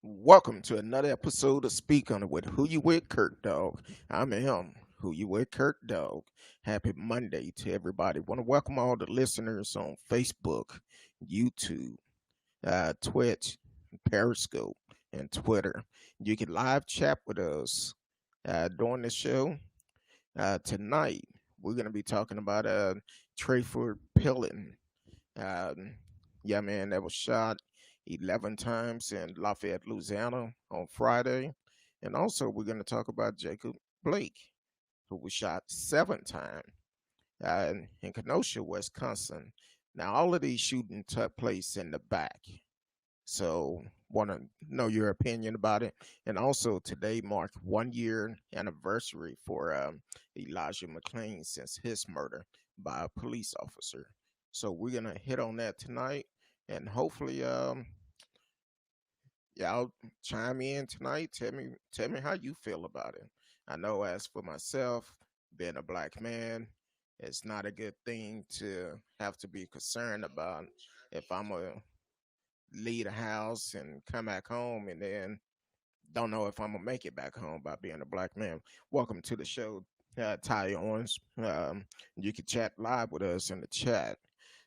Welcome to another episode of Speak On It with Who You With, Kurt Dog. I'm him, Who You With, Kurt Dog. Happy Monday to everybody. Want to welcome all the listeners on Facebook, YouTube, Twitch, Periscope, and Twitter. You can live chat with us during the show. Tonight, we're going to be talking about Trayford Pellerin. Yeah, man, that was shot 11 times in Lafayette, Louisiana on Friday. And also, we're going to talk about Jacob Blake, who was shot 7 times in Kenosha, Wisconsin. Now, all of these shootings took place in the back. So, want to know your opinion about it. And also, today marked 1 year anniversary for Elijah McClain since his murder by a police officer. So, we're going to hit on that tonight. And hopefully, y'all chime in tonight. Tell me how you feel about it. I know as for myself, being a black man, it's not a good thing to have to be concerned about if I'm a leave the house and come back home and then don't know if I'm gonna make it back home by being a black man. Welcome to the show, Ty Owens. You can chat live with us in the chat.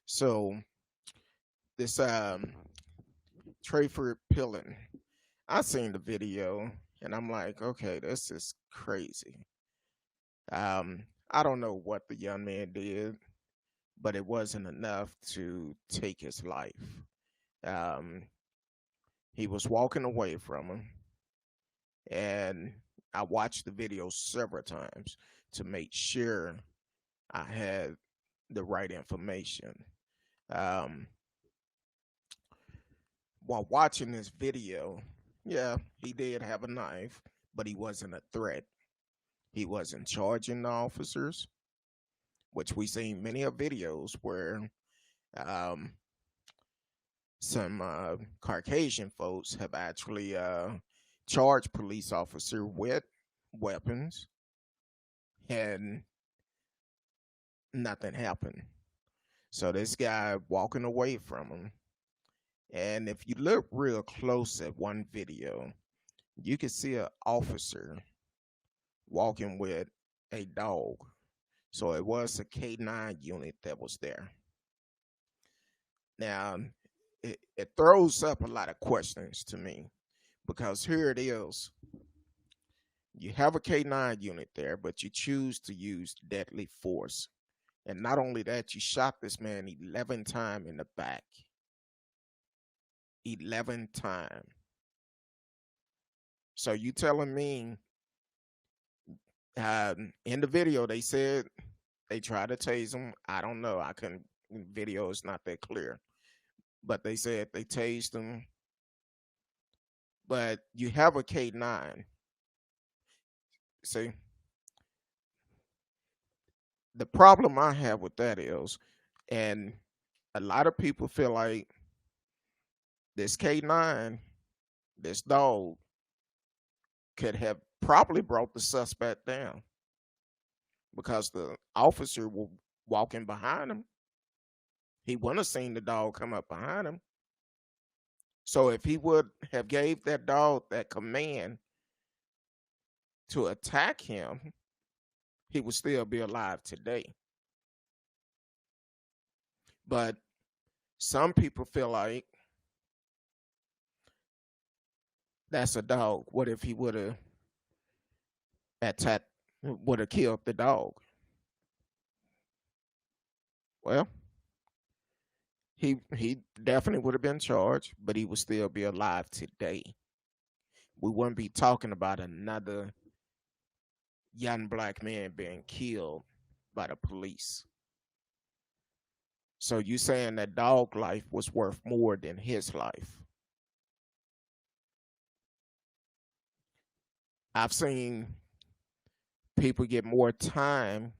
So this Trayford Pellerin, I seen the video and I'm like, okay, this is crazy. I don't know what the young man did, but it wasn't enough to take his life. Um, he was walking away from him, and I watched the video several times to make sure I had the right information. Um, while watching this video, yeah, he did have a knife, but he wasn't a threat. He wasn't charging the officers, which we seen many of videos where um, some Caucasian folks have actually charged police officer with weapons, and nothing happened. So this guy walking away from him, and if you look real close at one video, you can see an officer walking with a dog. So it was a K9 unit that was there. Now, it throws up a lot of questions to me because here it is. You have a K9 unit there, but you choose to use deadly force. And not only that, you shot this man 11 times in the back. 11 times. So you telling me in the video they said they tried to tase him. I don't know. I couldn't. Video is not that clear, but they said they tased him. But you have a K9. See, the problem I have with that is, and a lot of people feel like this K9, this dog, could have probably brought the suspect down because the officer was walking behind him. He wouldn't have seen the dog come up behind him. So if he would have gave that dog that command to attack him, he would still be alive today. But some people feel like that's a dog. What if he would have attacked, would have killed the dog? Well, he definitely would have been charged, but he would still be alive today. We wouldn't be talking about another young black man being killed by the police. So you saying that dog life was worth more than his life? I've seen people get more time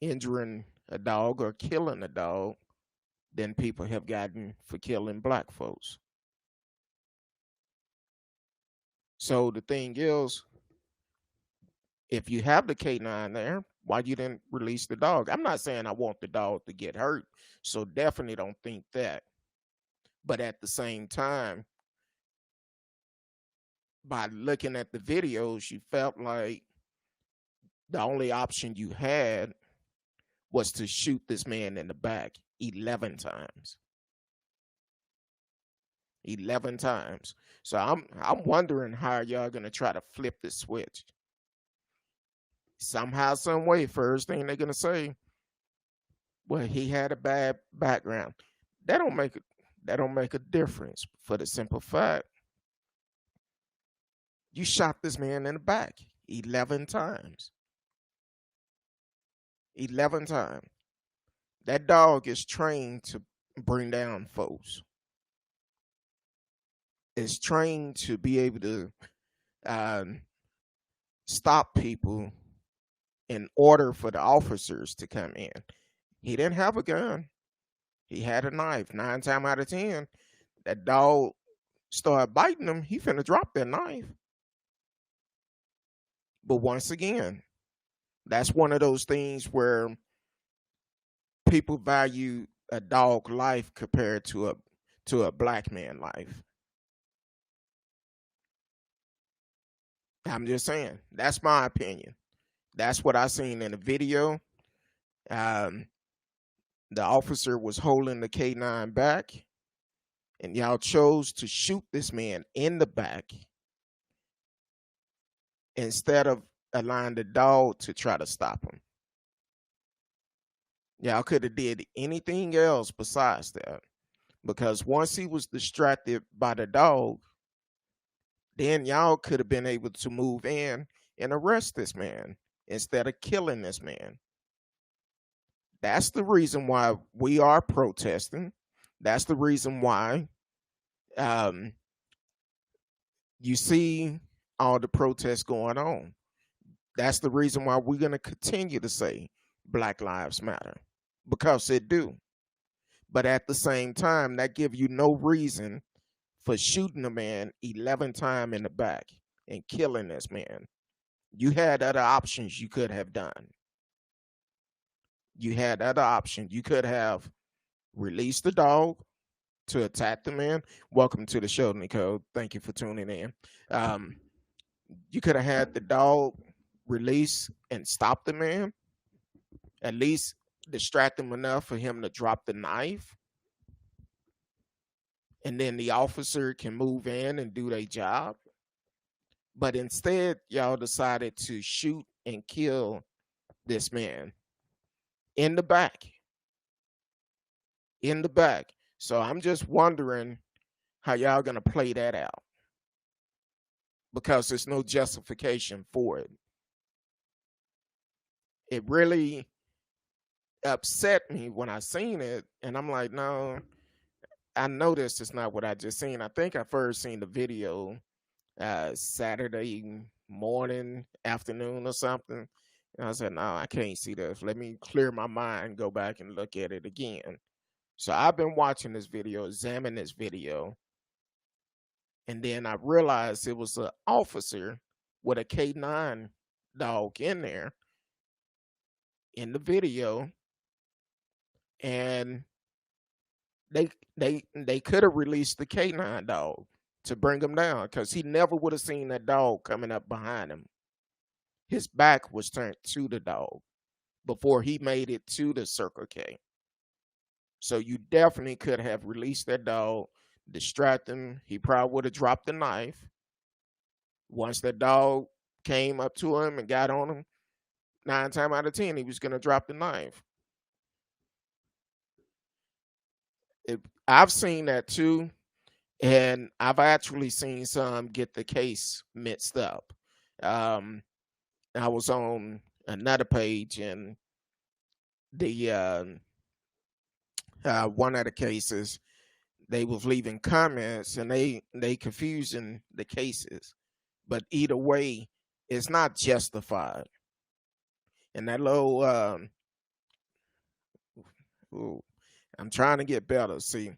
injuring a dog or killing a dog than people have gotten for killing black folks. So the thing is, if you have the K9 there, why you didn't release the dog? I'm not saying I want the dog to get hurt, so definitely don't think that. But at the same time, by looking at the videos, you felt like the only option you had was to shoot this man in the back 11 times. 11 times. So I'm wondering how y'all gonna try to flip the switch. Somehow, some way, first thing they're gonna say, well, he had a bad background. That don't make it that don't make a difference for the simple fact you shot this man in the back 11 times. 11 times. That dog is trained to bring down foes. It's trained to be able to stop people in order for the officers to come in. He didn't have a gun. He had a knife. 9 times out of 10, that dog started biting him. He finna drop that knife. But once again, that's one of those things where people value a dog life compared to a black man life. I'm just saying, that's my opinion. That's what I seen in the video. The officer was holding the K9 back, and y'all chose to shoot this man in the back instead of allowing the dog to try to stop him. Y'all could have did anything else besides that, because once he was distracted by the dog, then y'all could have been able to move in and arrest this man instead of killing this man. That's the reason why we are protesting. That's the reason why you see all the protests going on. That's the reason why we're going to continue to say Black Lives Matter, because it do. But at the same time, that give you no reason for shooting a man 11 times in the back and killing this man. You had other options you could have done. You had other options. You could have released the dog to attack the man. Welcome to the show, Nicole. Thank you for tuning in. You could have had the dog release and stop the man, at least distract him enough for him to drop the knife, and then the officer can move in and do their job. But instead, y'all decided to shoot and kill this man in the back. In the back. So I'm just wondering how y'all gonna play that out, because there's no justification for it. It really upset me when I seen it, and I'm like, no, I know this is not what I just seen. I think I first seen the video Saturday morning, afternoon or something. And I said, no, I can't see this. Let me clear my mind, go back and look at it again. So I've been watching this video, examining this video, and then I realized it was an officer with a K9 dog in there in the video, and they could have released the K9 dog to bring him down, because he never would have seen that dog coming up behind him. His back was turned to the dog before he made it to the Circle K. So you definitely could have released that dog, distract him. He probably would have dropped the knife. Once that dog came up to him and got on him, 9 times out of 10, he was going to drop the knife. I've seen that too, and I've actually seen some get the case mixed up. I was on another page, and the one of the cases, they was leaving comments, and they confusing the cases, but either way, it's not justified. And that little I'm trying to get better. See,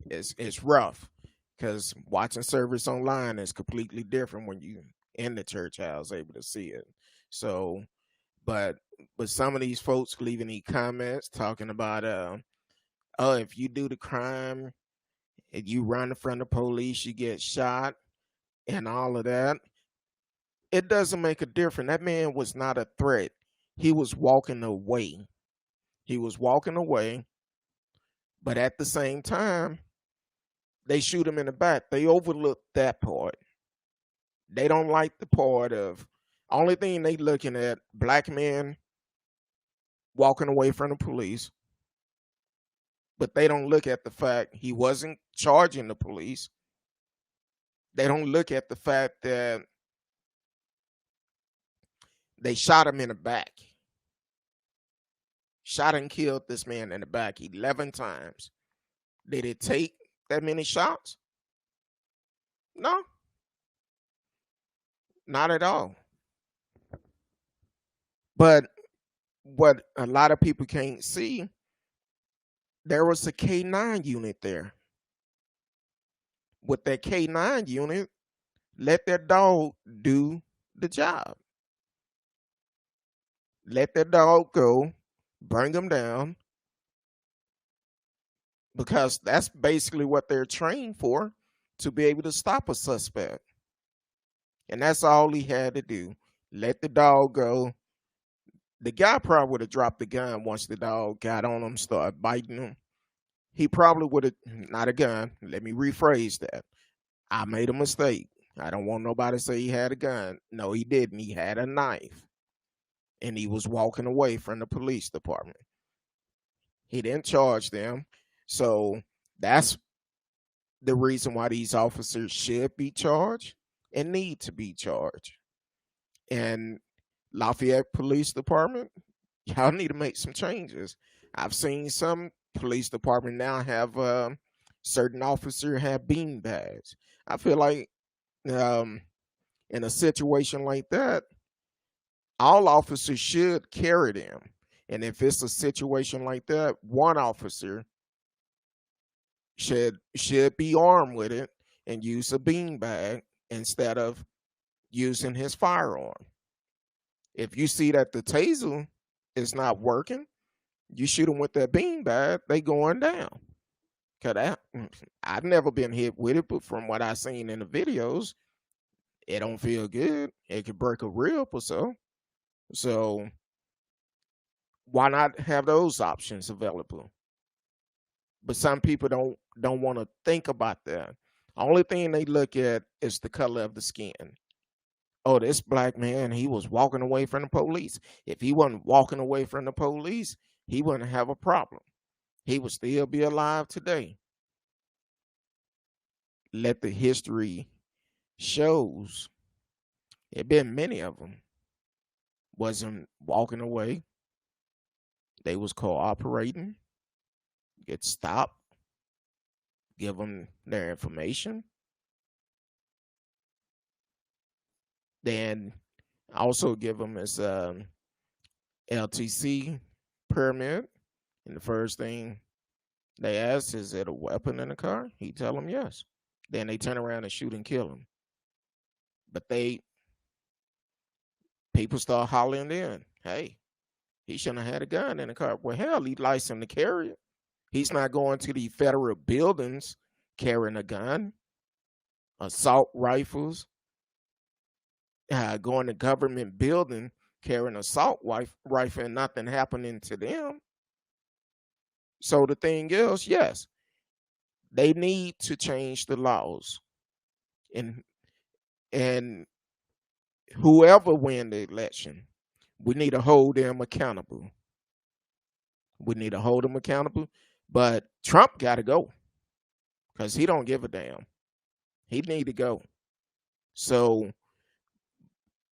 it's rough, because watching service online is completely different when you in the church house able to see it. So, but some of these folks leaving these comments talking about, oh, if you do the crime and you run in front of police, you get shot and all of that. It doesn't make a difference. That man was not a threat. He was walking away. He was walking away, but at the same time, they shoot him in the back. They overlooked that part. They don't like the part of only thing they looking at black men walking away from the police, but they don't look at the fact he wasn't charging the police. They don't look at the fact that they shot him in the back. Shot and killed this man in the back 11 times. Did it take that many shots? No, not at all. But what a lot of people can't see, there was a K9 unit there. With that K9 unit, let that dog do the job. Let that dog go, bring him down, because that's basically what they're trained for, to be able to stop a suspect. And that's all he had to do. Let the dog go. The guy probably would have dropped the gun once the dog got on him, started biting him. He probably would have, not a gun. Let me rephrase that. I made a mistake. I don't want nobody to say he had a gun. No, he didn't. He had a knife. And he was walking away from the police department. He didn't charge them. So that's the reason why these officers should be charged and need to be charged. And Lafayette Police Department, y'all need to make some changes. I've seen some police department now have certain officers have bean bags. I feel like in a situation like that, all officers should carry them. And if it's a situation like that, one officer should be armed with it and use a bean bag instead of using his firearm. If you see that the taser is not working, you shoot them with that bean bag, they going down. Cause I've never been hit with it, but from what I've seen in the videos, it don't feel good. It could break a rib or so. So why not have those options available? But some people don't want to think about that. Only thing they look at is the color of the skin. Oh, this black man, he was walking away from the police. If he wasn't walking away from the police, he wouldn't have a problem. He would still be alive today. Let the history shows, it been many of them wasn't walking away. They was cooperating, get stopped, give them their information. Then also give them his LTC permit. And the first thing they ask, is it a weapon in the car? He tell them yes. Then they turn around and shoot and kill him. But people start hollering in, hey, he shouldn't have had a gun in the car. Well, hell, he's licensed to carry it. He's not going to the federal buildings carrying a gun, assault rifles, going to government building carrying assault rifle and nothing happening to them. So the thing is, yes, they need to change the laws, and whoever win the election, we need to hold them accountable. We need to hold them accountable. But Trump got to go because he don't give a damn. He need to go. So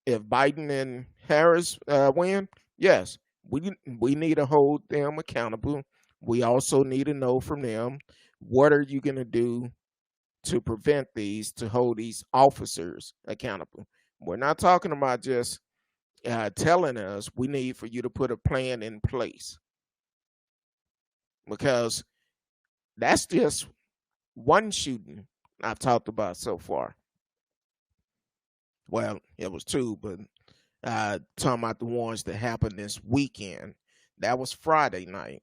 if Biden and Harris win, yes, we need to hold them accountable. We also need to know from them, what are you going to do to prevent these, to hold these officers accountable? We're not talking about just telling us. We need for you to put a plan in place, because that's just one shooting I've talked about so far. Well, it was two, but talking about the ones that happened this weekend. That was Friday night.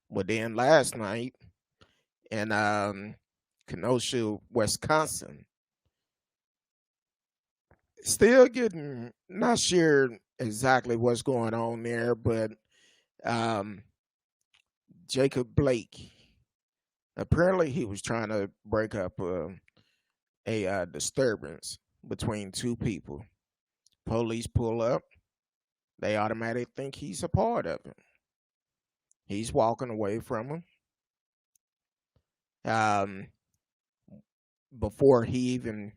But then last night, in Kenosha, Wisconsin. Still getting not sure exactly what's going on there, but um, Jacob Blake, apparently he was trying to break up a disturbance between two people. Police pull up, they automatically think he's a part of it. He's walking away from them. Um, before he even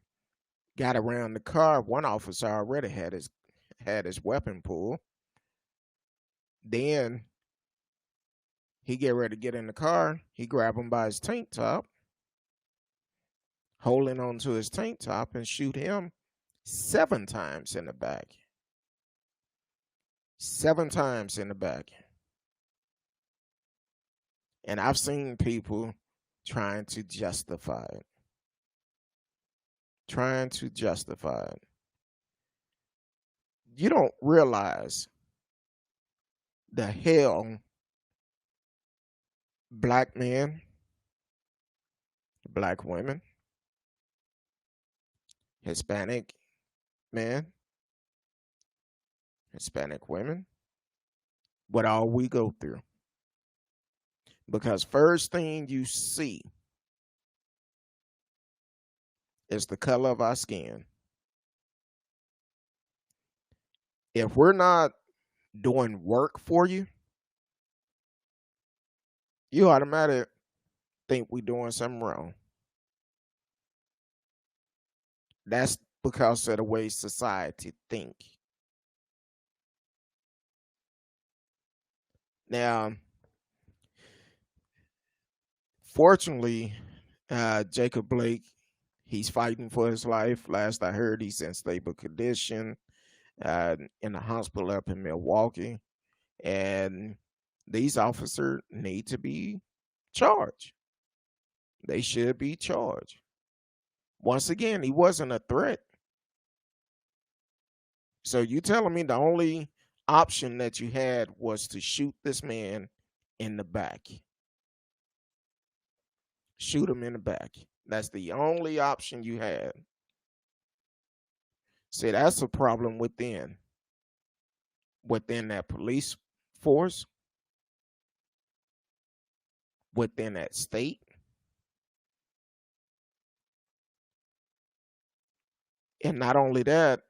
got around the car, one officer already had his weapon pulled. Then he get ready to get in the car. He grabbed him by his tank top, holding onto his tank top, and shoot him 7 times in the back. 7 times in the back. And I've seen people trying to justify it. Trying to justify it. You don't realize the hell black men, black women, Hispanic men, Hispanic women, what all we go through. Because first thing you see is the color of our skin. If we're not doing work for you, you automatically think we're doing something wrong. That's because of the way society think. Now, fortunately, Jacob Blake, he's fighting for his life. Last I heard, he's in stable condition in the hospital up in Milwaukee. And these officers need to be charged. They should be charged. Once again, he wasn't a threat. So you telling me the only option that you had was to shoot this man in the back? Shoot him in the back. That's the only option you had. See, that's a problem within that police force, within that state. And not only that,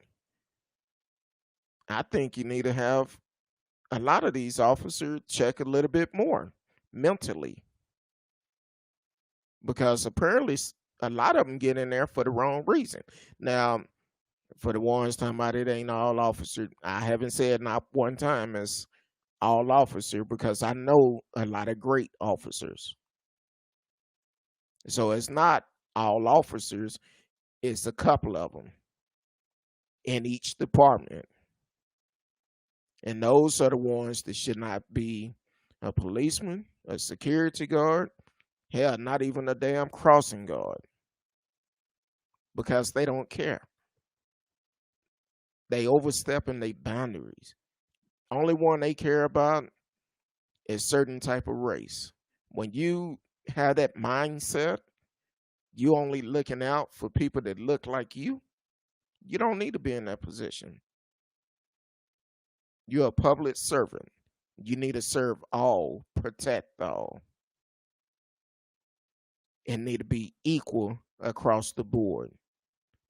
I think you need to have a lot of these officers check a little bit more mentally. Because apparently a lot of them get in there for the wrong reason. Now, for the ones talking about it ain't all officer, I haven't said not one time it's all officer because I know a lot of great officers. So it's not all officers, it's a couple of them in each department. And those are the ones that should not be a policeman, a security guard, hell, not even a damn crossing guard. Because they don't care. They overstepping their boundaries. Only one they care about is certain type of race. When you have that mindset, you only looking out for people that look like you don't need to be in that position. You're a public servant. You need to serve all, protect all, and need to be equal across the board.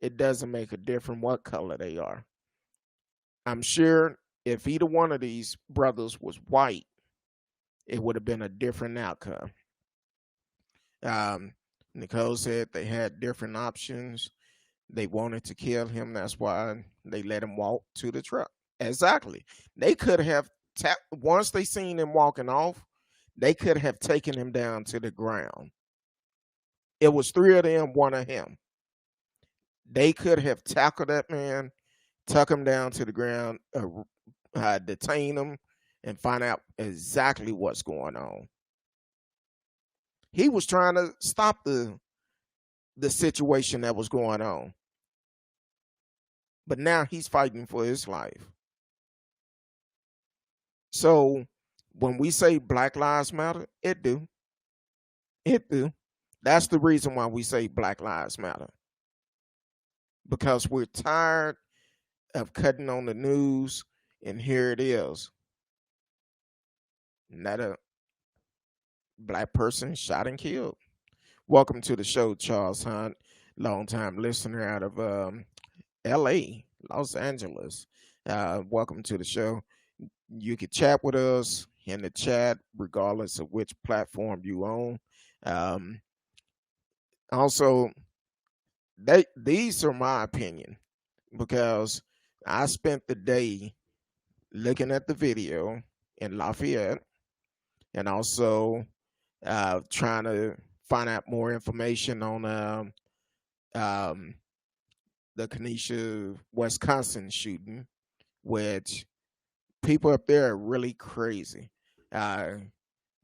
It doesn't make a difference what color they are. I'm sure if either one of these brothers was white, it would have been a different outcome. Nicole said they had different options. They wanted to kill him. That's why they let him walk to the truck. Exactly. They could have, once they seen him walking off, they could have taken him down to the ground. It was 3 of them, 1 of him. They could have tackled that man, tuck him down to the ground, detain him, and find out exactly what's going on. He was trying to stop the situation that was going on. But now he's fighting for his life. So when we say Black Lives Matter, it do. It do. That's the reason why we say Black Lives Matter, because we're tired of cutting on the news, and here it is. Another black person shot and killed. Welcome to the show, Charles Hunt, longtime listener out of LA, Los Angeles. Welcome to the show. You can chat with us in the chat, regardless of which platform you own. Um, Also, these are my opinion because I spent the day looking at the video in Lafayette and also trying to find out more information on um, the Kenosha, Wisconsin shooting, which people up there are really crazy. Uh,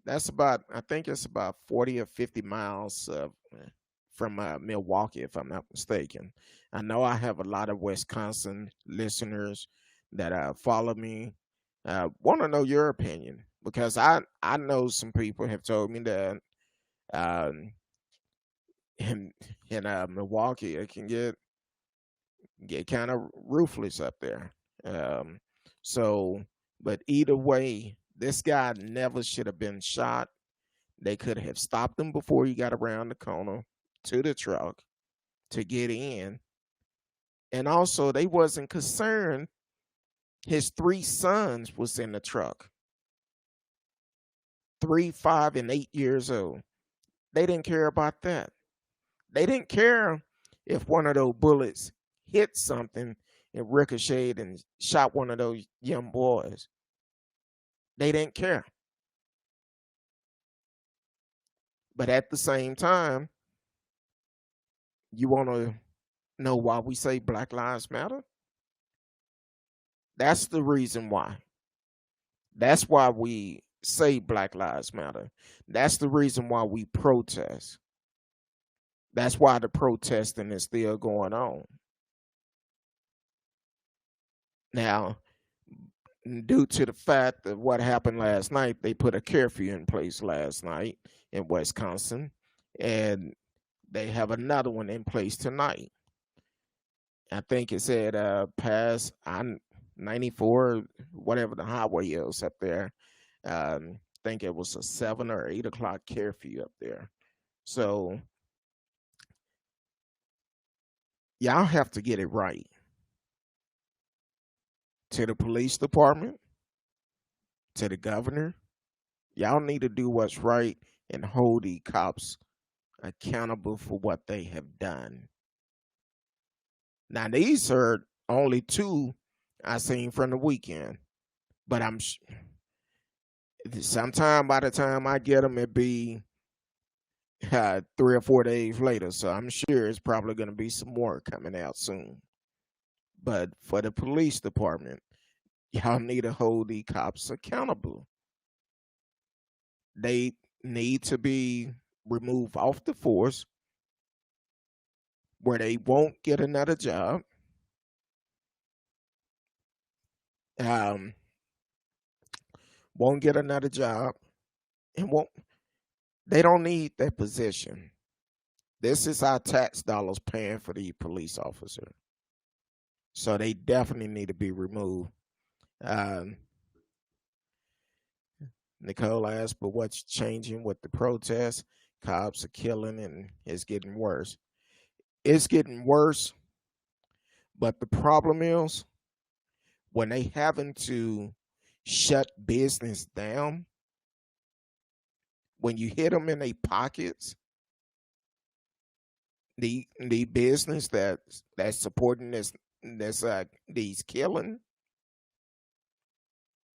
that's about, I think it's about 40 or 50 miles from Milwaukee, if I'm not mistaken. I know I have a lot of Wisconsin listeners that follow me. Want to know your opinion because I know some people have told me that um, in Milwaukee it can get kind of ruthless up there. Um, so, but either way, this guy never should have been shot. They could have stopped him before he got around the corner to the truck to get in. And also they wasn't concerned his three sons was in the truck. 3, 5, and 8 years old. They didn't care about that. They didn't care if one of those bullets hit something and ricocheted and shot one of those young boys. They didn't care. But at the same time, you want to know why we say Black Lives Matter? That's the reason why. That's why we say Black Lives Matter. That's the reason why we protest. That's why the protesting is still going on. Now, due to the fact of what happened last night, they put a curfew in place last night in Wisconsin, and they have another one in place tonight. I think it said pass I 94, whatever the highway is up there. I think it was a 7 or 8 o'clock curfew up there. So y'all have to get it right. To the police department, to the governor, y'all need to do what's right and hold the cops accountable for what they have done. Now, these are only two I seen from the weekend, but sometime by the time I get them, it be 3 or 4 days later. So I'm sure it's probably going to be some more coming out soon. But for the police department, y'all need to hold the cops accountable. They need to be removed off the force where they won't get another job. Um, won't get another job and won't they don't need that position. This is our tax dollars paying for the police officer. So they definitely need to be removed. Um, Nicole asked, but what's changing with the protests? Cops are killing and it's getting worse. It's getting worse, but the problem is when they having to shut business down, when you hit them in their pockets, the business that's supporting these killing,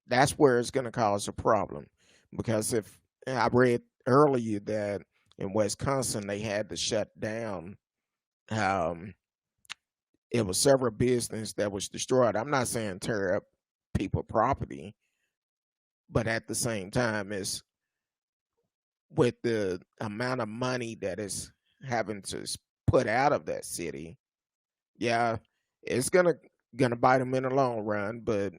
that's where it's going to cause a problem. Because if I read earlier that in Wisconsin they had to shut down, it was several business that was destroyed. I'm not saying tear up people property, but at the same time, it's with the amount of money that is having to put out of that city. Yeah, it's gonna bite them in the long run, but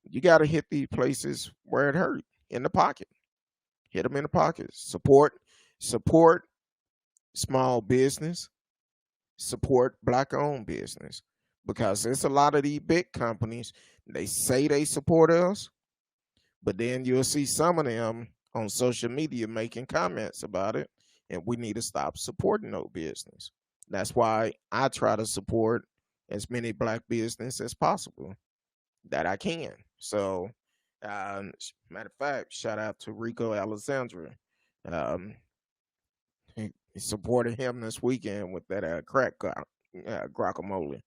you got to hit these places where it hurt in the pocket. Hit them in the pocket. Support small business, support black owned business. Because there's a lot of these big companies, they say they support us, but then you'll see some of them on social media making comments about it, and we need to stop supporting no business. That's why I try to support as many black business as possible that I can. So, matter of fact, shout out to Rico Alexandra. Um, he supported him this weekend with that guacamole.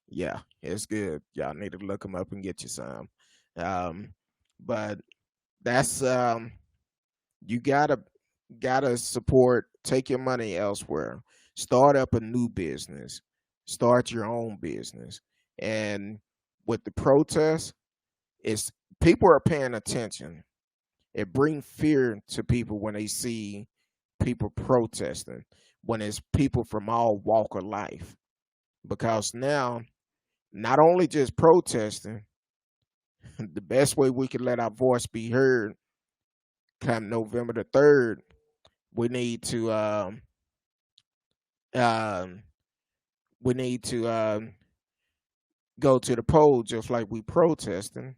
Yeah, it's good. Y'all need to look him up and get you some. Um, but that's you gotta support. Take your money elsewhere. Start up a new business. Start your own business. And with the protests, it's people are paying attention. It brings fear to people when they see people protesting, when it's people from all walk of life. Because now, not only just protesting, the best way we can let our voice be heard come November the 3rd, we need to um, we need to go to the poll just like we protesting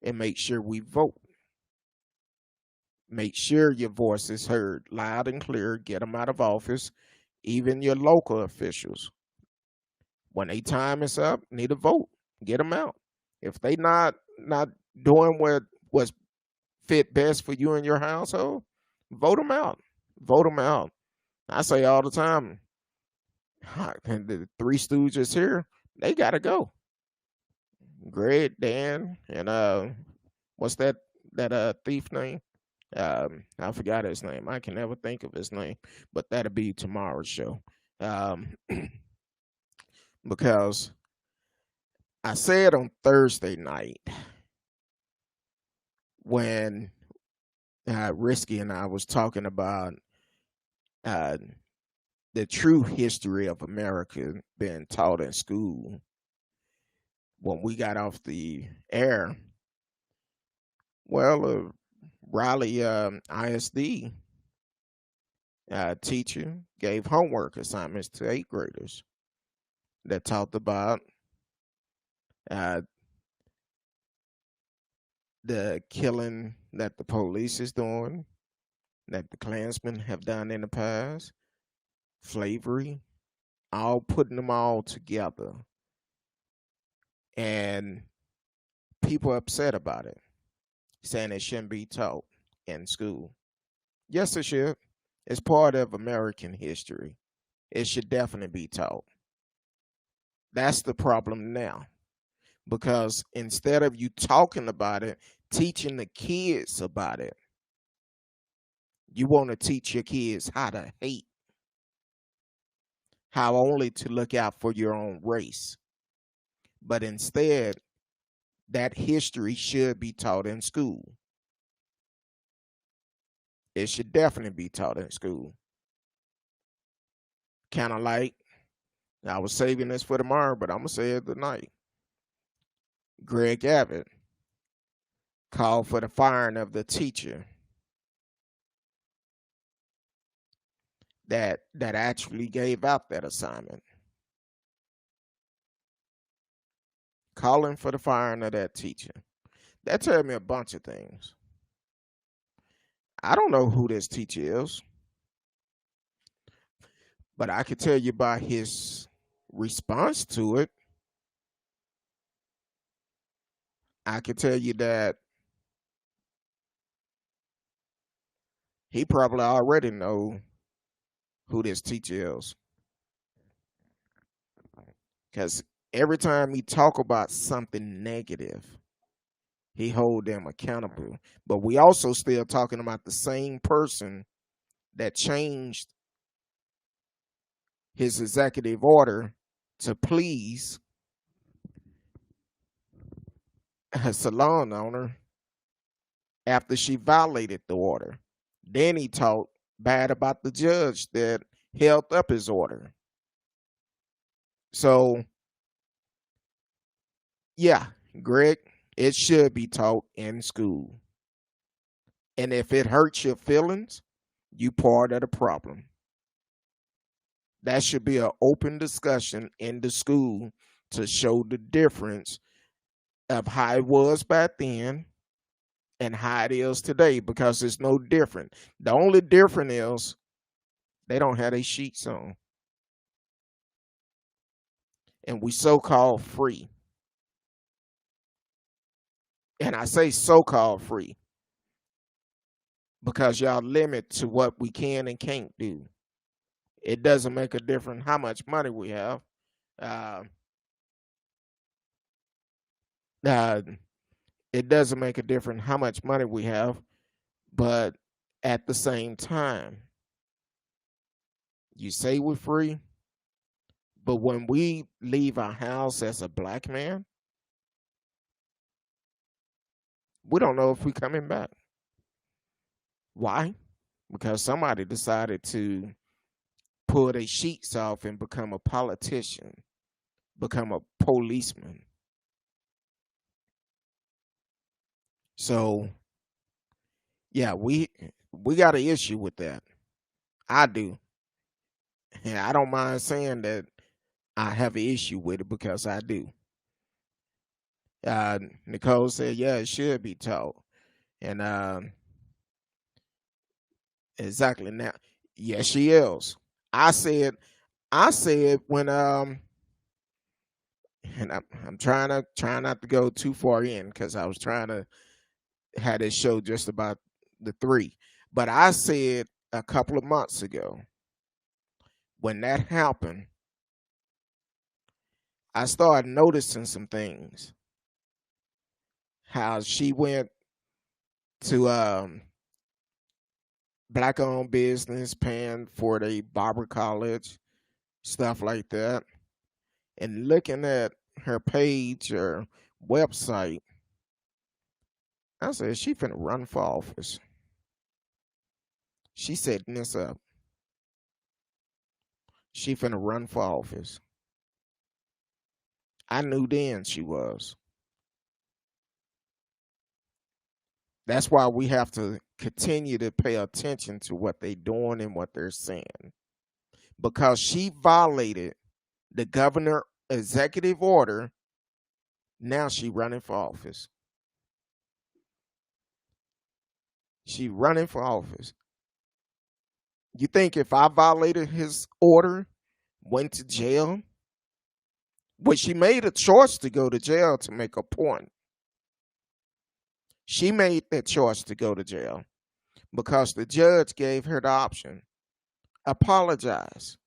and make sure we vote. Make sure your voice is heard loud and clear. Get them out of office. Even your local officials, when their time is up, need to vote. Get them out. If they not doing what's fit best for you and your household, vote them out. Vote them out. I say all the time, and the Three Stooges here, they gotta go. Greg, Dan, and what's that thief name? I forgot his name. I can never think of his name, but that'll be tomorrow's show. Um, because I said on Thursday night when Risky and I was talking about uh, the true history of America being taught in school. When we got off the air, well, Raleigh ISD teacher gave homework assignments to eighth graders that talked about uh, the killing that the police is doing, that the Klansmen have done in the past, slavery, all putting them all together. And people are upset about it, saying it shouldn't be taught in school. Yes, it should. It's part of American history. It should definitely be taught. That's the problem now. Because instead of you talking about it, teaching the kids about it, you want to teach your kids how to hate, how only to look out for your own race. But instead, that history should be taught in school. It should definitely be taught in school. Kind of like, I was saving this for tomorrow, but I'm going to say it tonight. Greg Abbott called for the firing of the teacher that actually gave out that assignment. Calling for the firing of that teacher. That tells me a bunch of things. I don't know who this teacher is, but I could tell you by his response to it, I could tell you that he probably already know who this teacher is. Because every time he talk about something negative, he hold them accountable. But we also still talking about the same person that changed his executive order to please a salon owner after she violated the order. Then he talked bad about the judge that held up his order. So, yeah, Greg, it should be taught in school. And if it hurts your feelings, you part of the problem. That should be an open discussion in the school to show the difference of how it was back then and how it is today, because it's no different. The only difference is they don't have their sheets on. And we so-called free. And I say so-called free because y'all limit to what we can and can't do. It doesn't make a difference how much money we have. Uh, uh, it doesn't make a difference how much money we have, but at the same time, you say we're free, but when we leave our house as a black man, we don't know if we're coming back. Why? Because somebody decided to pull their sheets off and become a politician, become a policeman. So yeah, we got an issue with that. I do. And I don't mind saying that I have an issue with it because I do. Nicole said, yeah, it should be taught. And exactly now, yes, she is. I said when and I'm trying not to go too far in because I was trying to have this show just about the three. But I said a couple of months ago when that happened, I started noticing some things. How she went to black owned business, paying for the barber college, stuff like that. And looking at her page or website, I said, she finna run for office. She setting this up. She finna run for office. I knew then she was. That's why we have to continue to pay attention to what they're doing and what they're saying. Because she violated the governor executive order, now she running for office. She running for office. You think if I violated his order, went to jail? Well, she made a choice to go to jail to make a point. She made that choice to go to jail because the judge gave her the option. Apologize.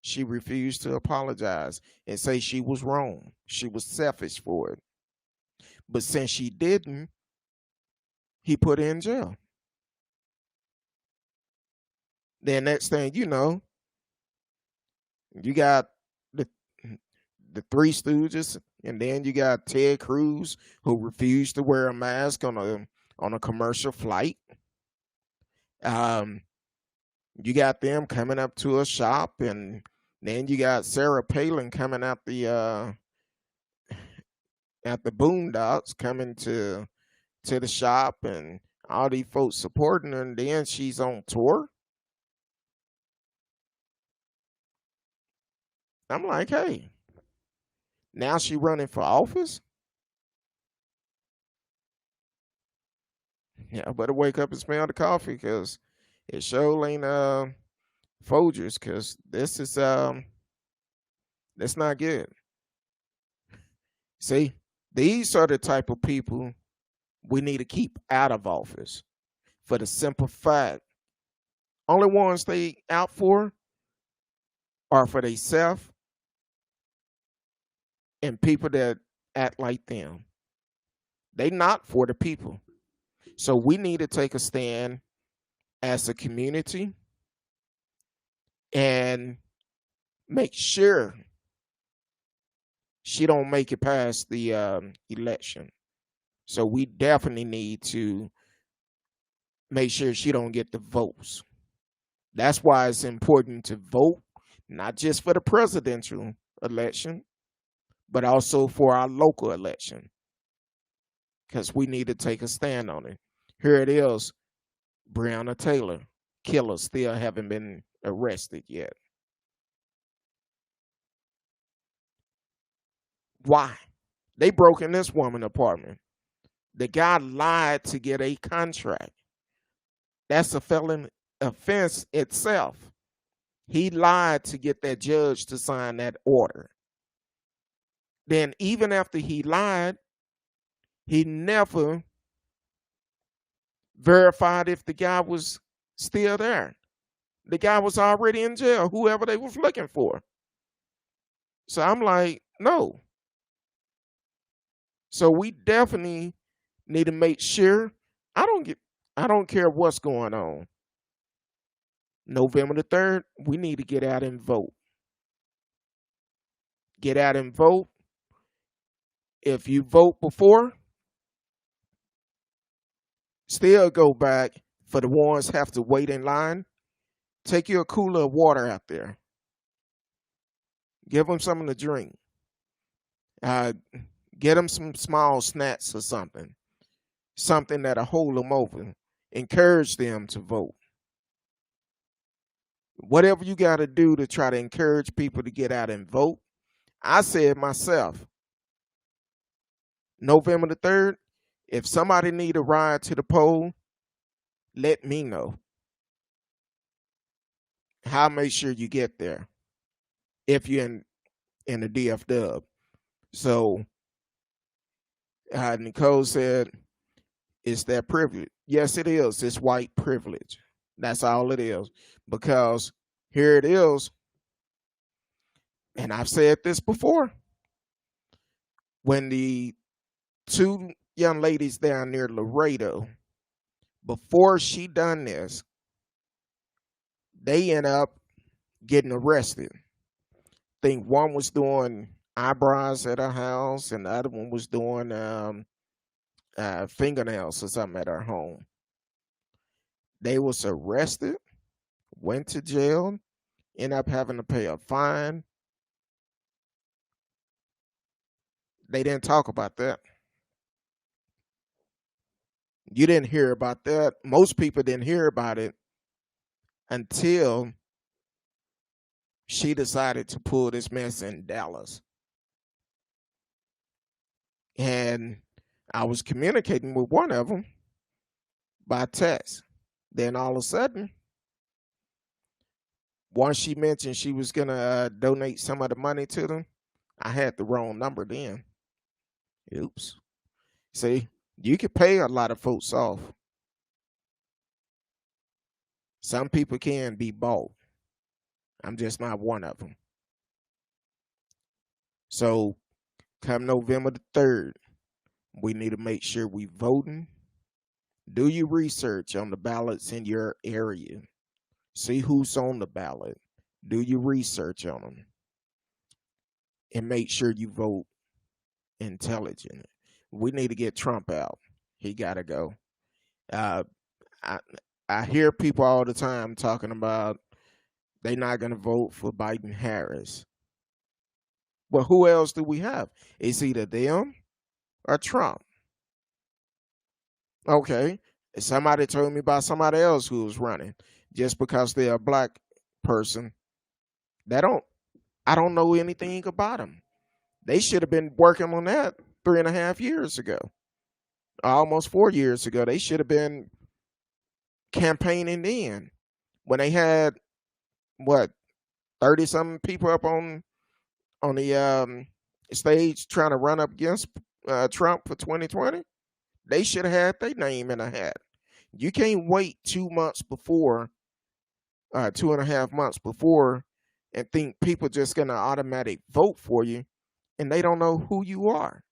She refused to apologize and say she was wrong. She was selfish for it. But since she didn't, he put her in jail. Then next thing you know, you got the Three Stooges, and then you got Ted Cruz, who refused to wear a mask on a commercial flight. You got them coming up to a shop, and then you got Sarah Palin coming out at the Boondocks, coming to the shop, and all these folks supporting her, and then she's on tour. I'm like, hey, now she running for office? Yeah, I better wake up and smell the coffee because it sure ain't Folgers, because this is that's not good. See, these are the type of people we need to keep out of office for the simple fact only ones they out for are for themselves and people that act like them. They not for the people. So we need to take a stand as a community and make sure she don't make it past the election. So we definitely need to make sure she don't get the votes. That's why it's important to vote, not just for the presidential election, but also for our local election, because we need to take a stand on it. Here it is, Breonna Taylor, killer, still haven't been arrested yet. Why? They broke in this woman's apartment. The guy lied to get a contract. That's a felon offense itself. He lied to get that judge to sign that order. Then, even after he lied, he never verified if the guy was still there. The guy was already in jail, whoever they was looking for. So I'm like, no. So we definitely need to make sure. I don't care what's going on. November the 3rd, we need to get out and vote. Get out and vote. If you vote before, still go back. For the ones have to wait in line, take you a cooler of water out there. Give them something to drink. Get them some small snacks or something. Something that'll hold them over. Encourage them to vote. Whatever you got to do to try to encourage people to get out and vote. I said myself, November the 3rd, if somebody need a ride to the poll, let me know. I'll make sure you get there if you're in the DFW. So Nicole said, it's that privilege. Yes, it is. It's white privilege. That's all it is. Because here it is, and I've said this before, when the two young ladies down near Laredo, before she done this, they end up getting arrested. I think one was doing eyebrows at her house, and the other one was doing fingernails or something at her home. They was arrested, went to jail, ended up having to pay a fine. They didn't talk about that. You didn't hear about that. Most people didn't hear about it until she decided to pull this mess in Dallas. And I was communicating with one of them by text. Then all of a sudden, once she mentioned she was going to donate some of the money to them, I had the wrong number then. Oops. See, you could pay a lot of folks off. Some people can be bought. I'm just not one of them. So come November the 3rd, we need to make sure we voting. Do your research on the ballots in your area. See who's on the ballot. Do your research on them. And make sure you vote intelligent. We need to get Trump out. He got to go. I hear people all the time talking about they're not going to vote for Biden Harris. Well, who else do we have? It's either them or Trump. Okay. Somebody told me about somebody else who was running. Just because they're a black person, I don't know anything about them. They should have been working on that 3.5 years ago. Almost 4 years ago. They should have been campaigning then. When they had, 30-something people up on the stage trying to run up against Trump for 2020. They should have had their name in a hat. You can't wait 2 months before, 2.5 months before, and think people just going to automatic vote for you, and they don't know who you are.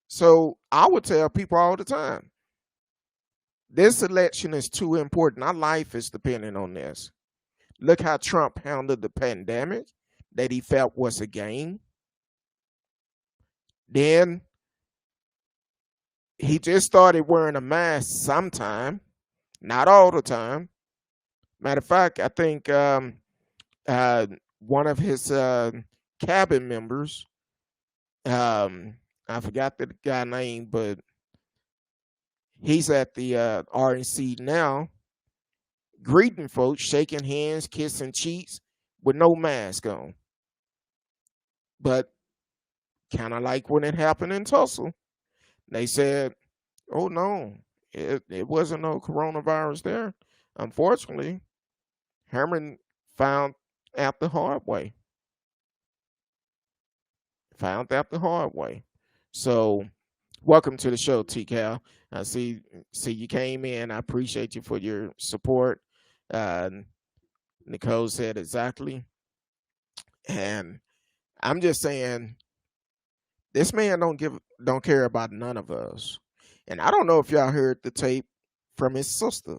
So I would tell people all the time, this election is too important. Our life is dependent on this. Look how Trump handled the pandemic that he felt was a game. Then he just started wearing a mask sometime, not all the time. Matter of fact, I think one of his cabin members, I forgot the guy's name, but he's at the RNC now, greeting folks, shaking hands, kissing cheeks with no mask on. But kind of like when it happened in Tulsa, they said, oh no, it wasn't no coronavirus there. Unfortunately, Herman found out the hard way. Found out the hard way. So, welcome to the show, T Cal. I see you came in. I appreciate you for your support. Uh, Nicole said exactly, and I'm just saying this man don't care about none of us. And I don't know if y'all heard the tape from his sister.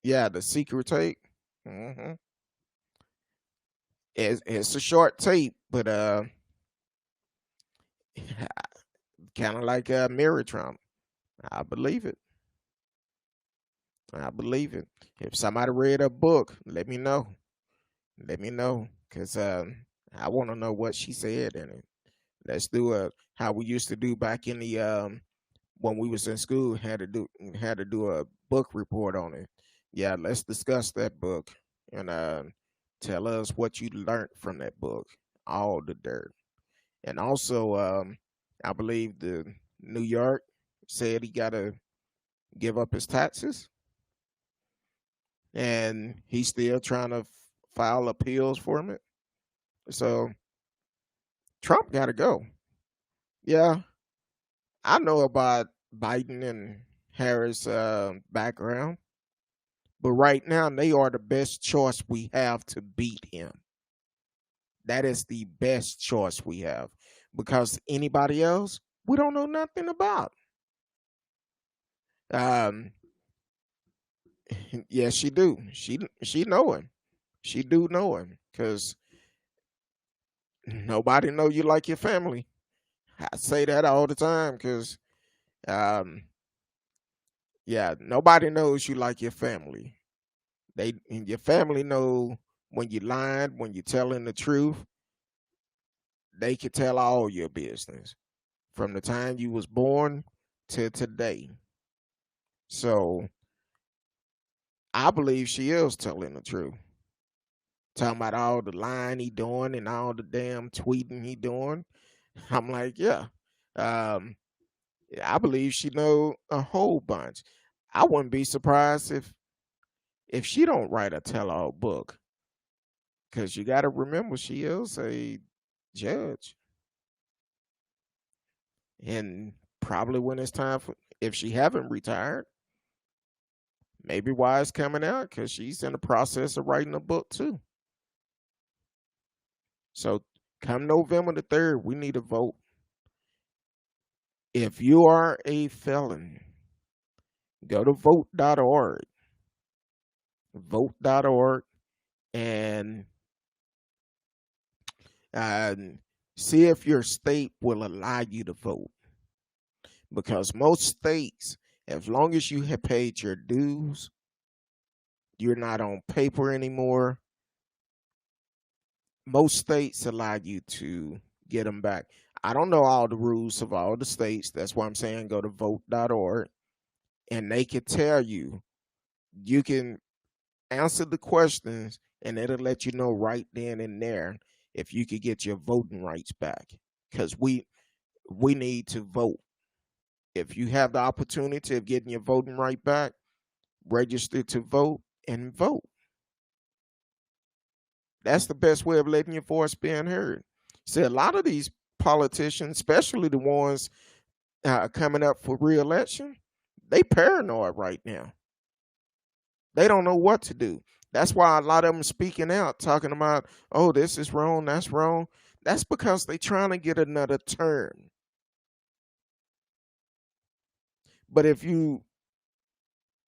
Yeah, the secret tape. hmm it's a short tape, but kind of like Mirror Trump. I believe it. I believe it. If somebody read a book, let me know. Let me know, cause I want to know what she said in it. Let's do a how we used to do back in the when we was in school. Had to do a book report on it. Yeah, let's discuss that book and tell us what you learned from that book. All the dirt, and also I believe the New York said he got to give up his taxes, and he's still trying to file appeals for it. So Trump got to go. Yeah, I know about Biden and Harris' background, but right now they are the best choice we have to beat him. That is the best choice we have because anybody else we don't know nothing about. Um, yes, she do. She know him. She do know him because nobody know you like your family. I say that all the time because um, yeah, nobody knows you like your family. They and your family know when you lying, when you telling the truth. They can tell all your business from the time you was born to today. So I believe she is telling the truth. Talking about all the lying he doing and all the damn tweeting he doing. I'm like, yeah. Um, I believe she know a whole bunch. I wouldn't be surprised if she don't write a tell-all book, because you got to remember she is a judge, and probably when it's time for if she haven't retired, maybe why it's coming out because she's in the process of writing a book too. So come November the 3rd, we need a vote. If you are a felon, go to vote.org, vote.org, and uh, see if your state will allow you to vote. Because most states, as long as you have paid your dues, you're not on paper anymore. Most states allow you to get them back. I don't know all the rules of all the states. That's why I'm saying go to vote.org, and they can tell you. You can answer the questions, and it'll let you know right then and there if you could get your voting rights back. Because we need to vote. If you have the opportunity of getting your voting right back, register to vote and vote. That's the best way of letting your voice being heard. See, a lot of these politicians, especially the ones coming up for reelection, they paranoid right now. They don't know what to do. That's why a lot of them speaking out, talking about, oh, this is wrong, that's wrong. That's because they trying to get another term. But if you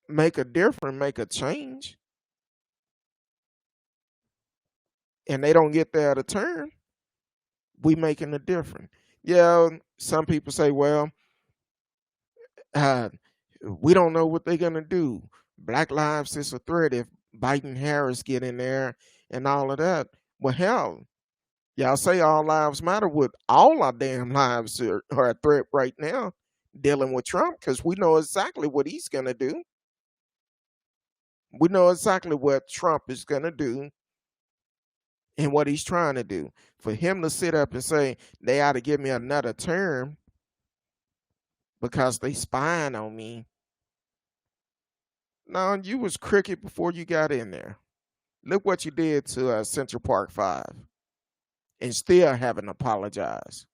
make a difference, make a change, and they don't get there at a turn, we making a difference. Yeah, some people say, well, uh, we don't know what they're gonna do. Black lives is a threat if Biden Harris get in there and all of that. Well, hell, y'all say all lives matter. With all our damn lives are a threat right now, dealing with Trump because we know exactly what he's gonna do. We know exactly what Trump is going to do and what he's trying to do. For him to sit up and say they ought to give me another term because they spying on me. No, you was cricket before you got in there. Look what you did to Central Park 5 and still haven't apologized.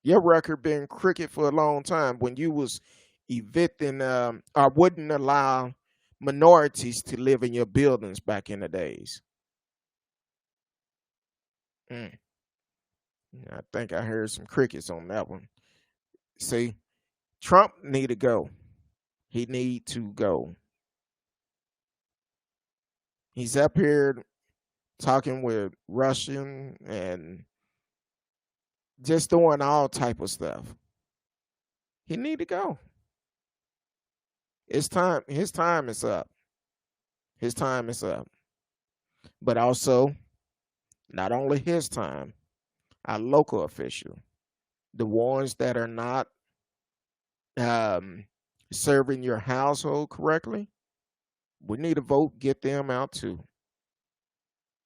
Your record been cricket for a long time when you was evicting or wouldn't allow minorities to live in your buildings back in the days. Mm. I think I heard some crickets on that one. See, Trump need to go. He need to go. He's up here talking with Russian and just doing all type of stuff. He need to go. It's time. His time is up. His time is up. But also, not only his time, our local official, the ones that are not um, serving your household correctly, we need to vote, get them out too.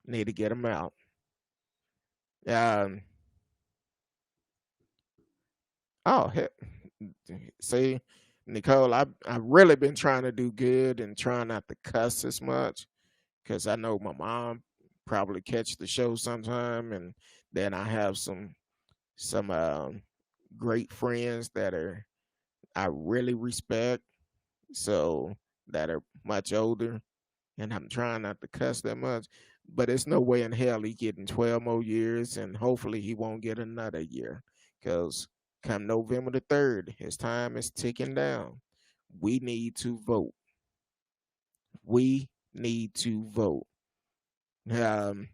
Need to get them out. Um, oh, see, Nicole, I've really been trying to do good and trying not to cuss as much because I know my mom probably catch the show sometime, and then I have some great friends that are I really respect, so that are much older, and I'm trying not to cuss that much. But it's no way in hell he getting 12 more years, and hopefully he won't get another year, because come November the 3rd, his time is ticking down. We need to vote. We need to vote. Um,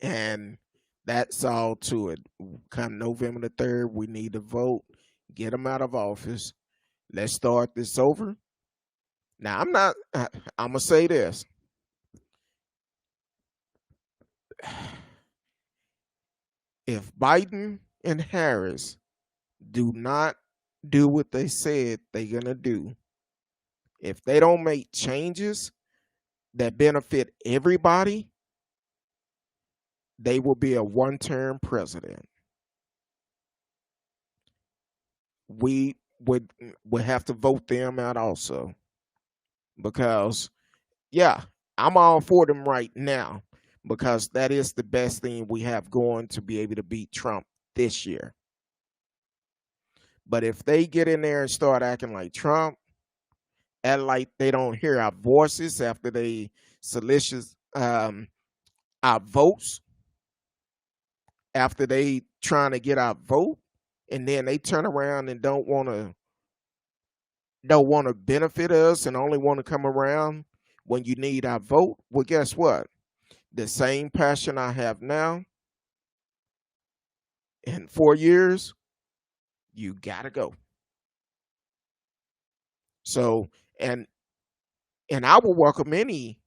and that's all to it. Come November the 3rd, we need to vote, get him out of office. Let's start this over. Now, I'm going to say this. If Biden and Harris do not do what they said they're going to do, if they don't make changes that benefit everybody, they will be a one-term president. We would have to vote them out also, because yeah, I'm all for them right now because that is the best thing we have going to be able to beat Trump this year. But if they get in there and start acting like Trump, act like they don't hear our voices after they solicit our votes, after they trying to get our vote, and then they turn around and don't want to benefit us and only want to come around when you need our vote, well, guess what? The same passion I have now, in 4 years, you gotta go. So, and I will welcome any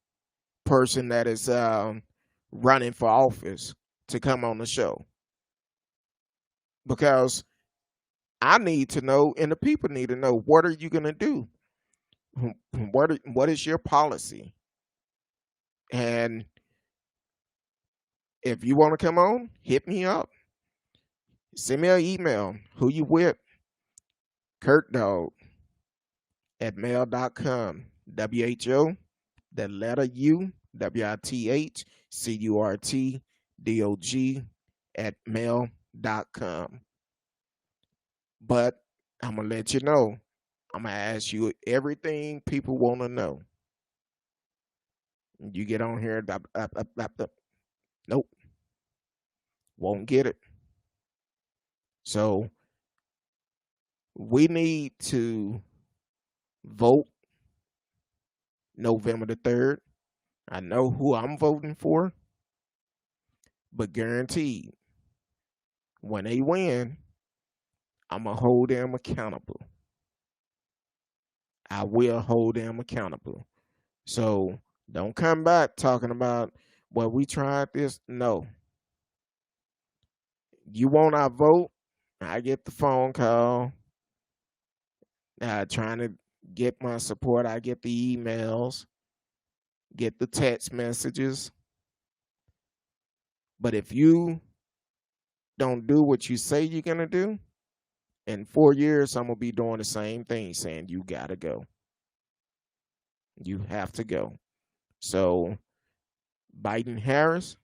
person that is running for office to come on the show, because I need to know, and the people need to know, what are you gonna do? What is your policy? And if you want to come on, hit me up. Send me an email. Who you with? KurtDog at mail.com. WHO, the letter U, WITHCURTDOG at mail.com. But I'm going to let you know. I'm going to ask you everything people want to know. You get on here, nope, won't get it. So we need to vote November the 3rd. I know who I'm voting for, but guaranteed, when they win, I'm going to hold them accountable. I will hold them accountable. So don't come back talking about, well, we tried this. No. You want our vote? I get the phone call. trying to get my support. I get the emails, get the text messages. But if you don't do what you say you're going to do, in 4 years, I'm going to be doing the same thing, saying you got to go. You have to go. So, Biden Harris,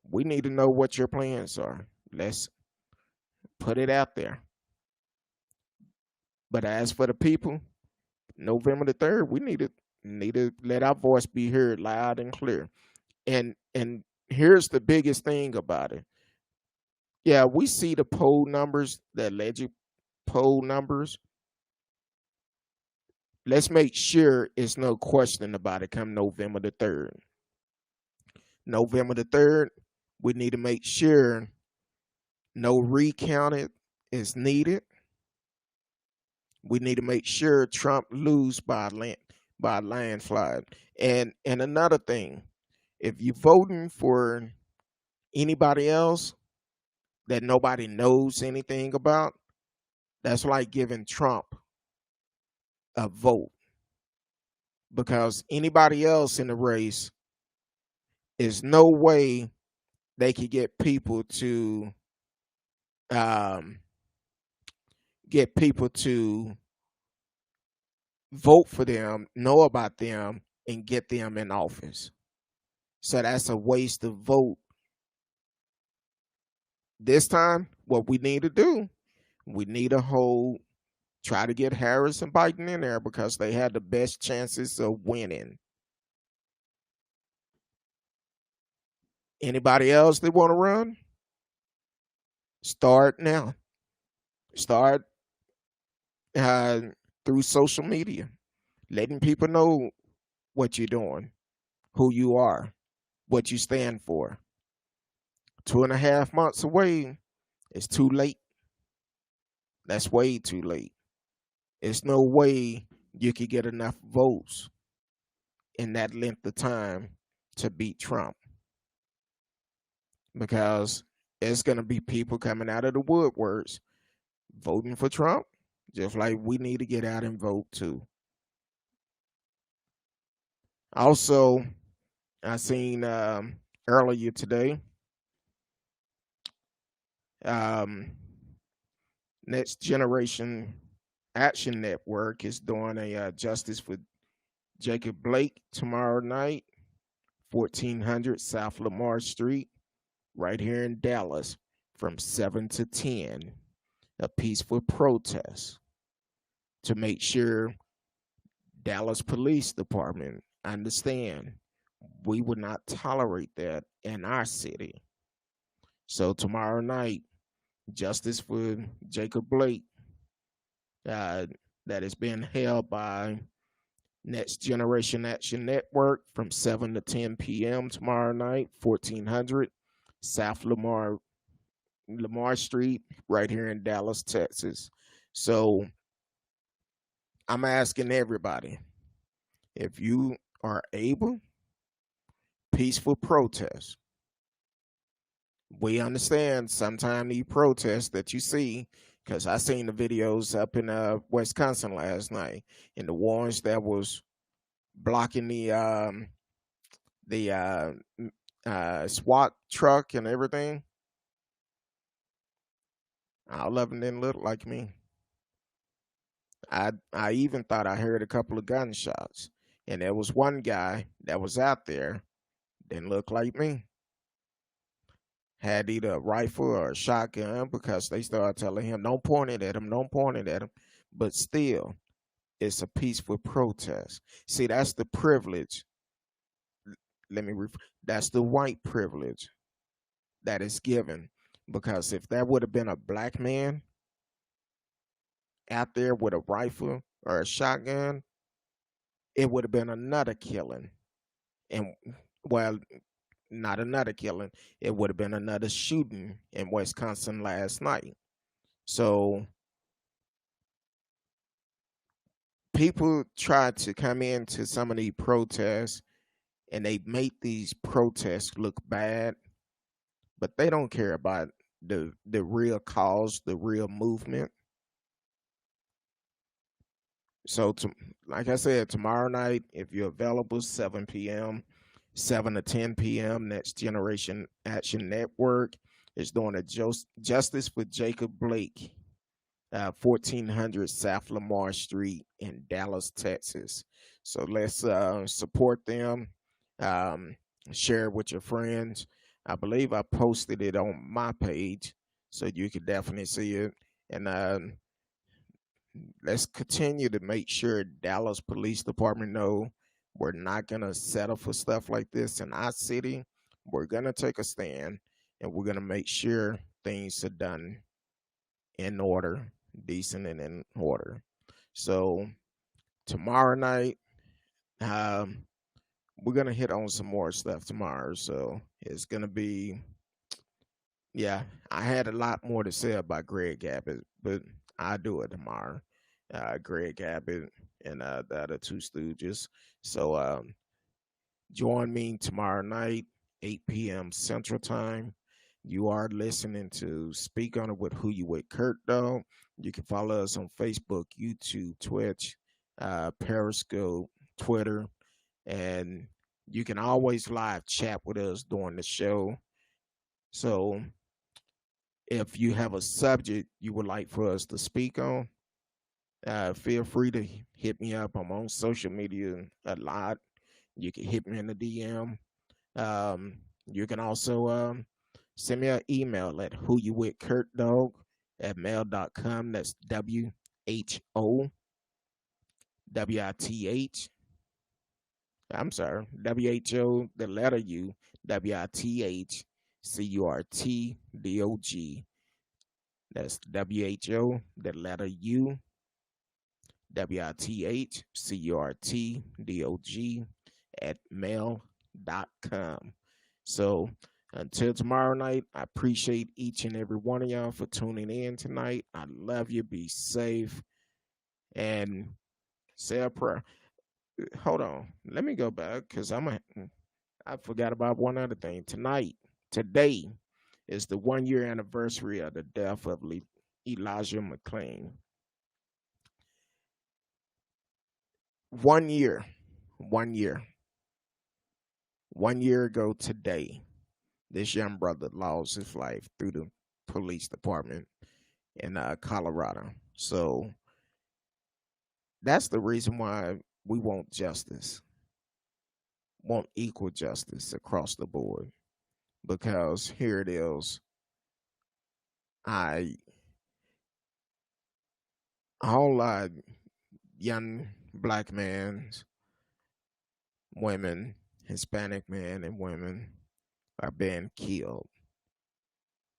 we need to know what your plans are. Let's put it out there. But as for the people, November the 3rd, we need to let our voice be heard loud and clear. And here's the biggest thing about it. Yeah, we see the poll numbers, the alleged poll numbers. Let's make sure it's no question about it come November the 3rd. November the 3rd, we need to make sure no recounted is needed. We need to make sure Trump lose by landslide. And another thing, if you're voting for anybody else that nobody knows anything about, that's like giving Trump a vote. Because anybody else in the race is no way they could get people to vote for them, know about them, and get them in office. So that's a waste of vote. This time, what we need to do, we need to try to get Harris and Biden in there because they had the best chances of winning. Anybody else that want to run? Start now. Start through social media, letting people know what you're doing, who you are, what you stand for. 2.5 months away, it's too late. That's way too late. There's no way you could get enough votes in that length of time to beat Trump. Because there's going to be people coming out of the woodworks voting for Trump, just like we need to get out and vote too. Also, I seen earlier today, Next Generation Action Network is doing a justice for Jacob Blake tomorrow night, 1400 South Lamar Street, right here in Dallas, from 7 to 10. A peaceful protest to make sure Dallas Police Department understand we would not tolerate that in our city. So tomorrow night, justice for Jacob Blake, that is being held by Next Generation Action Network from 7 to 10 p.m. tomorrow night, 1400 South Lamar Street, right here in Dallas, Texas. So I'm asking everybody, if you are able, peaceful protest. We understand sometimes the protests that you see, because I seen the videos up in Wisconsin last night, and the ones that was blocking the SWAT truck and everything. All of them didn't look like me. I even thought I heard a couple of gunshots, and there was one guy that was out there, didn't look like me. Had either a rifle or a shotgun, because they started telling him, don't point it at him, don't point it at him. But still, it's a peaceful protest. See, that's the privilege. That's the white privilege that is given. Because if that would have been a black man out there with a rifle or a shotgun, it would have been another killing. And, well, not another killing, it would have been another shooting in Wisconsin last night. So people try to come into some of these protests and they make these protests look bad, but they don't care about the real cause, the real movement. So, like I said, tomorrow night, if you're available, 7 p.m., 7 to 10 p.m., Next Generation Action Network is doing a Justice for Jacob Blake, 1400 South Lamar Street in Dallas, Texas. So let's support them. Um, Share it with your friends. I believe I posted it on my page, so you can definitely see it. And let's continue to make sure Dallas Police Department know we're not gonna settle for stuff like this in our city. We're gonna take a stand, and we're gonna make sure things are done in order, decent and in order. So tomorrow night, um, we're gonna hit on some more stuff tomorrow. So it's gonna be, yeah. I had a lot more to say about Greg Abbott, but I'll do it tomorrow. Greg Abbott and the other two Stooges. So join me tomorrow night, 8 p.m. Central Time. You are listening to Speak On It with Who You With Kurt Dog. You can follow us on Facebook, YouTube, Twitch, Periscope, Twitter, and you can always live chat with us during the show. So if you have a subject you would like for us to speak on, feel free to hit me up. I'm on social media a lot. You can hit me in the DM. You can also send me an email at whoyouwithkurtdog@mail.com. That's WHOWITH. I'm sorry, WHO, the letter U, WITHCURTDOG. That's WHO, the letter U, WITHCURTDOG @mail.com. So until tomorrow night, I appreciate each and every one of y'all for tuning in tonight. I love you. Be safe and say a prayer. Hold on. Let me go back because I forgot about one other thing. Today is the 1 year anniversary of the death of Elijah McClain. 1 year. 1 year. 1 year ago today, this young brother lost his life through the police department in Colorado. So that's the reason why we want justice, want equal justice across the board. Because here it is, I all young black men, women, Hispanic men and women are being killed,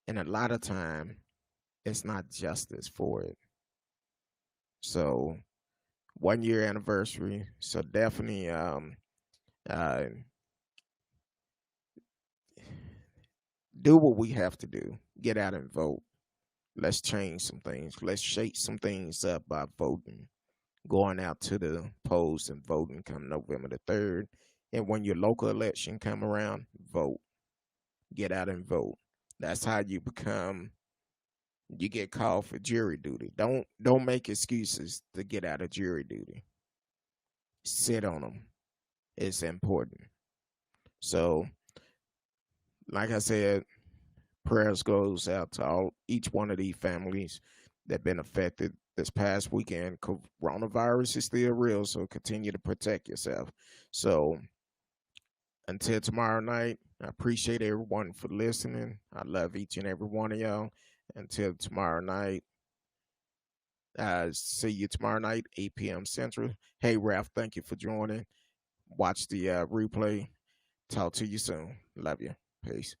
and a lot of time it's not justice for it. So 1 year anniversary. So definitely uh, do what we have to do. Get out and vote. Let's change some things. Let's shake some things up by voting. Going out to the polls and voting come November the 3rd. And when your local election come around, vote. Get out and vote. That's how you get called for jury duty. Don't make excuses to get out of jury duty. Sit on them. It's important. So, like I said, prayers goes out to each one of these families that been affected this past weekend. Coronavirus is still real, so continue to protect yourself. So until tomorrow night, I appreciate everyone for listening. I love each and every one of y'all. Until tomorrow night, see you tomorrow night, 8 p.m. Central. Hey, Ralph, thank you for joining. Watch the replay. Talk to you soon. Love you. Peace.